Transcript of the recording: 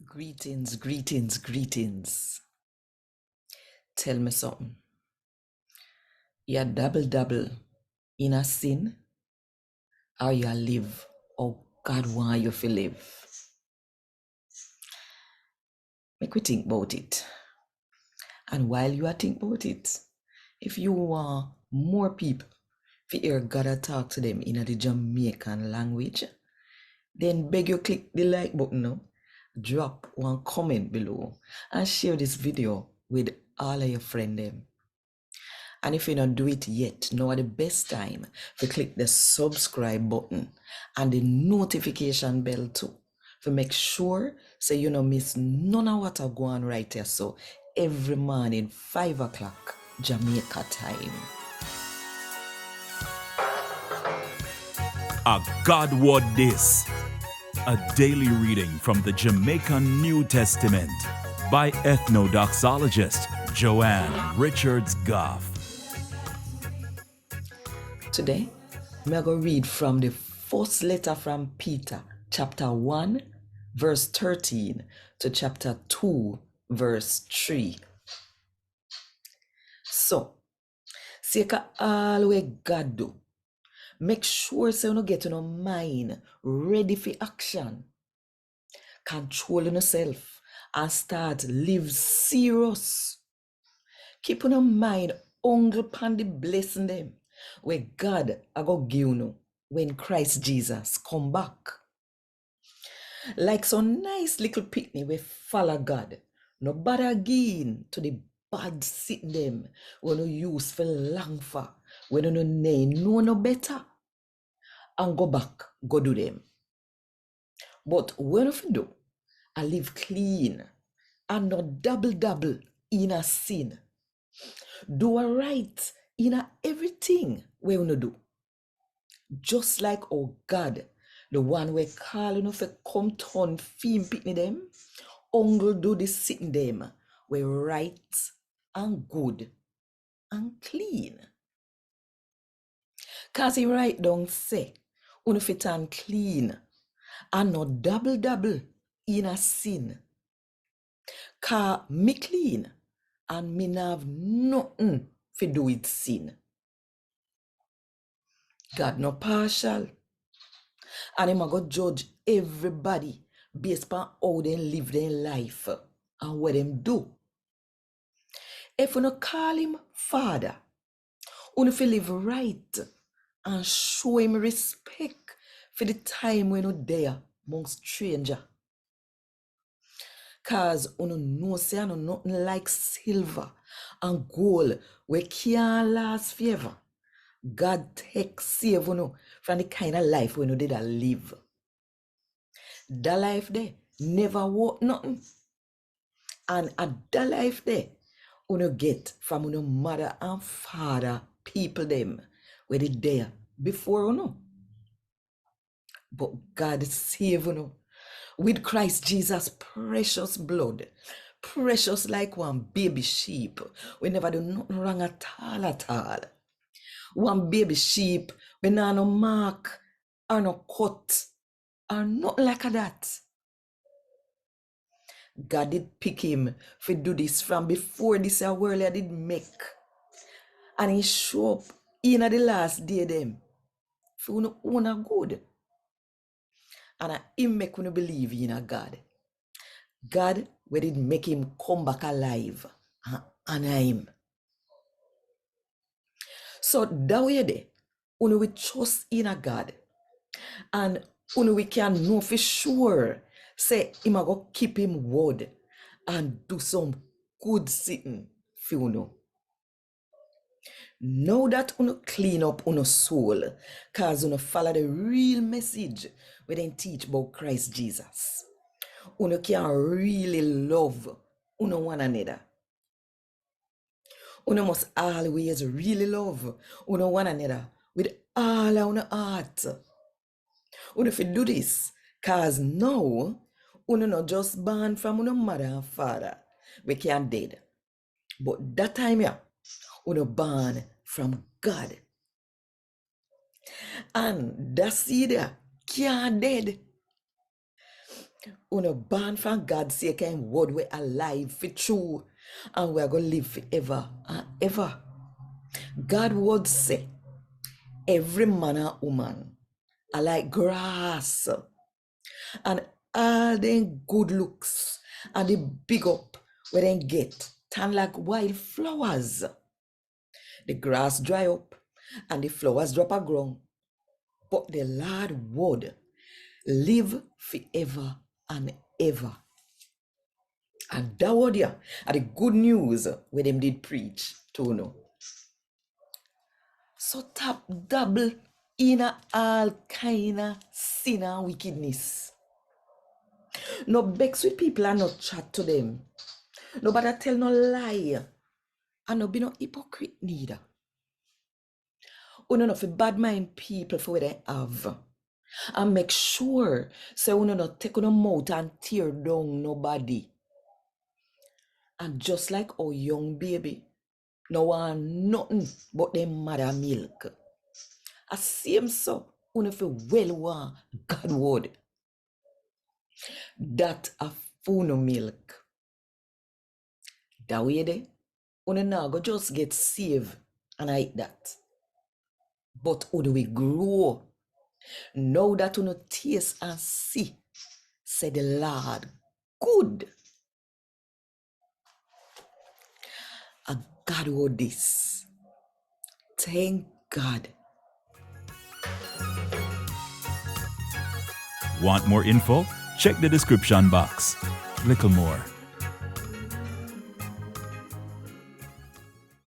Greetings, greetings, greetings. Tell me something. You double in a sin or you live or God want you to live? Make we think about it. And while you are think about it, if you want more people to hear God talk to them in the Jamaican language, then beg you click the like button now, drop one comment below, and share this video with all of your friends. And if you don't do it yet, now the best time to click the subscribe button and the notification bell too. To make sure so you don't miss none of what I go on right here. So every morning, 5 o'clock Jamaica time. A God Word This, a daily reading from the Jamaican New Testament by Ethnodoxologist Joanne Richards Goffe. Today, I'm going to read from the first letter from Peter, chapter 1, verse 13 to chapter 2, verse 3. So, seek all we God do. Make sure so you don't get in your mind ready for action. Control yourself and start live serious. Keep on your mind hungry upon the blessing them where God I go give you when Christ Jesus come back. Like some nice little picnic we follow God. No bother again to the bad sitting them when you use for long for when you know no better. And go back, go do them. But when you do, I live clean and not double in a sin. Do a right in a everything we wanna do. Just like our God, the one we call you for come turn film picnic them, uncle do the sitting them, we right and good and clean. Cause he write down say, you fit and clean and not double in a sin. Cause me clean and me have nothing to do with sin. God no partial. And him a go judge everybody based on how they live their life and what them do. If you no call him Father, you fi live right and show him respect for the time when you there amongst stranger. Cause you know say you nothing like silver and gold we can't last forever. God take save you from the kind of life when you did a live. That life there never work nothing. And at that life there, you get from your mother and father people them where they there before you know. But God save you with Christ Jesus' precious blood, precious like one baby sheep. We never do nothing wrong at all. One baby sheep, we no mark or no cut or not like that. God did pick him to do this from before this world I did make. And he show up in the last day them for you own good. And he make you believe in a God. God where did make him come back alive and honor him. So that way there, we trust in a God. And we can know for sure, say him a go keep him word and do some good sitting for you know. Now that you clean up your soul, cause you follow the real message we then teach about Christ Jesus. You can really love one another. You must always really love one another with all of your heart. You fi do this, cause now you not just born from your mother and father, we can't dead. But that time yeah, you born from God. And that seed there can't dead. Uno born from God's sake and word we alive for true. And we are going to live forever and ever. God would say, every man and woman are like grass. And all them good looks and the big up where they get turn like wild flowers. The grass dry up and the flowers drop a ground. But the Lord word live forever and ever. And that word here are the good news where them did preach to know. So tap double in all kind of sin and wickedness. No vex with people and not chat to them. Nobody tell no lie. And no be no hypocrite neither. Uno no fi bad mind people for what they have. And make sure say uno no take uno mouth and tear down nobody. And just like our young baby, no want nothing but them mother milk. I same so, uno fi well want God word. That a funo milk. That way de, uno now go just get saved and I eat that. But uno we grow. Now that uno taste and see, say the Lord, good. And God word this. Thank God. Want more info? Check the description box. Little more.